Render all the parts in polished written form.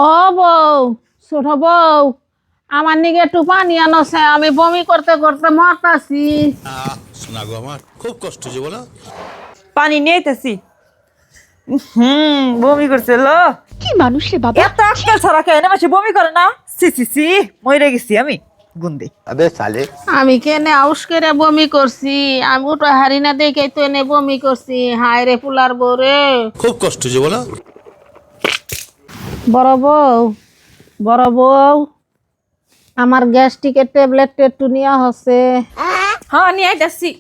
ও বউ, ছোট বউ, আমার নিকে একটু পানি আনছে, আমি বমি করতে করতে মরতাছি। শোনা গো আমার খুব কষ্ট যে বলো। পানি নিয়ে আইতাছি। বমি করছে লো। কি মানুষ রে বাবা। এত আক্কেল ছাড়া কেন মাসে বমি করে না? সি সি সি, মরে গেছি আমি গুন্দি। আবে সালে আমি কেনে আউস করে বমি করছি, আমি ওটা হারি না দেখে তো এনে বমি করছি। হায় রে পুলার বউ রে। খুব কষ্ট যে বলো। বড় বউ, বড় বউ, আমার গ্যাস্ট্রিকের ট্যাবলেট একটু নেওয়া হচ্ছে। হ্যাঁ নিয়ে আইতাছি।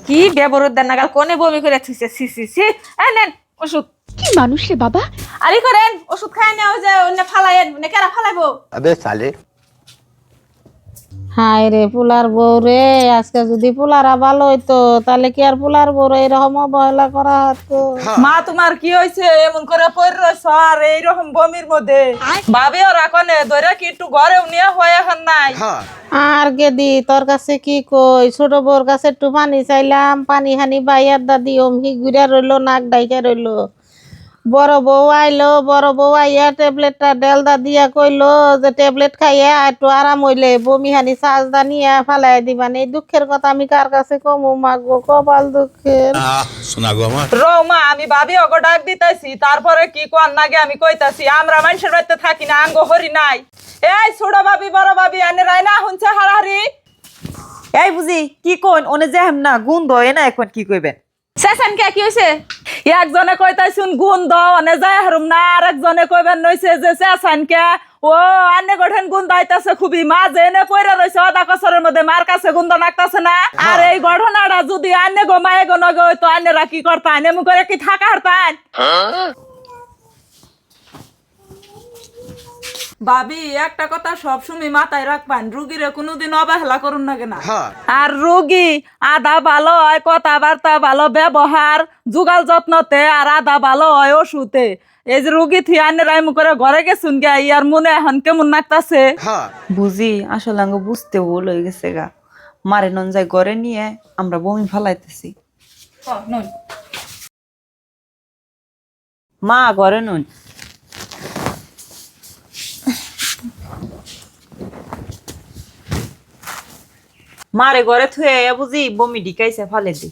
কি ব্যবহার দেন নাগাল কোনে বমি করে থুইছে। সি সি সি, এই নেন ওষুধ। কি মানুষ রে বাবা। আরে করেন ওষুধ খাই নাও যে অন্য ফালাইয়েন, মানে কেরা ফালাইবো? আবে সালে হায় রে পুলার বউ রে, আজকে যদি পুলারা ভালো হইতো তাহলে কি আর পুলার বউ এরকম অবহেলা করা হতো? মা তোমার কি হয়েছে এমন করে পড়ে রয়েছ আর এইরকম বমির মধ্যে? ভাবি ওরা কনে ধরে কি একটু ঘরেও নিয়ে হয় এখন নাই? আর গেদি তোর কাছে কি কই, ছোট বউর কাছে একটু পানি চাইলাম, পানি হানি বাইয়ার দাদি অমহি ঘুরে রইলো, নাক ডাইকা রইলো। বড় বউ আইলো, বড় বউ আইয়া ট্যাবলেটটা ডেলদা দিয়া কইলো যে ট্যাবলেট খাইয়া একটু আরাম হইলে বমি হানি সাজদা নিয়ে ফালাই দিবান। এই দুঃখের কথা আমি কার কাছে কমু মাগো, কপাল দুঃখের। শোনা গো আমার রৌমা আমি ভাবি ওগো ডাক দিতেছি, তারপরে কি কোন নাগে আমি কইতাছি আমরা মানুষের বাড়িতে থাকি না, আঙ্গ হরি নাই। এই ছোট ভাবি বড় ভাবি আনে রাইনা হুনছে হারাহারি। এই বুঝি কি কোন ওনে যে না গুণ দয় না, এখন কি কইবেন? সেশন কে কি হইছে? একজনে কইতাছুন গুণ দাও অনে যায় হারুম না, আর একজনে কইবেন নইছে যে সেশন কে ও আনে গঠন গুণ দাইতাছে খুবই, মা জেনে পয়রা রইছে আদা কসরের মধ্যে মার কাছে গুণ নাকতাছে না। আর এই ঘটনাটা যদি আনে গো মায়ে গো নগে হইতো আনেরা কি করতান? এমন করে কি থাকা হারতান? ভাবি একটা কথা সবসময় মাথায় রাখবেন, রুগীরে কোনোদিন অবহেলা করুন না কেনা। আর রুগী আধা ভালো হয় কথাবার্তা, ভালো ব্যবহার যুগাল যত্নতে, আর আধা ভালো হয় ওষুধে। এই যে রুগী থিয়ানে রাইমু করে ঘরে গেছুন গা, ইয়ার মনে এখন কেমন নাকতাছে বুঝি। আসলে আঙ্গ বুঝতে ভুল হয়ে গেছে গা, মারে নন যায় ঘরে নিয়ে আমরা বমি ফালাইতেছি। মা ঘরে নুন মারে ঘরে থুয়ে বুঝি বমি ঢিকাইছে ফালে দি।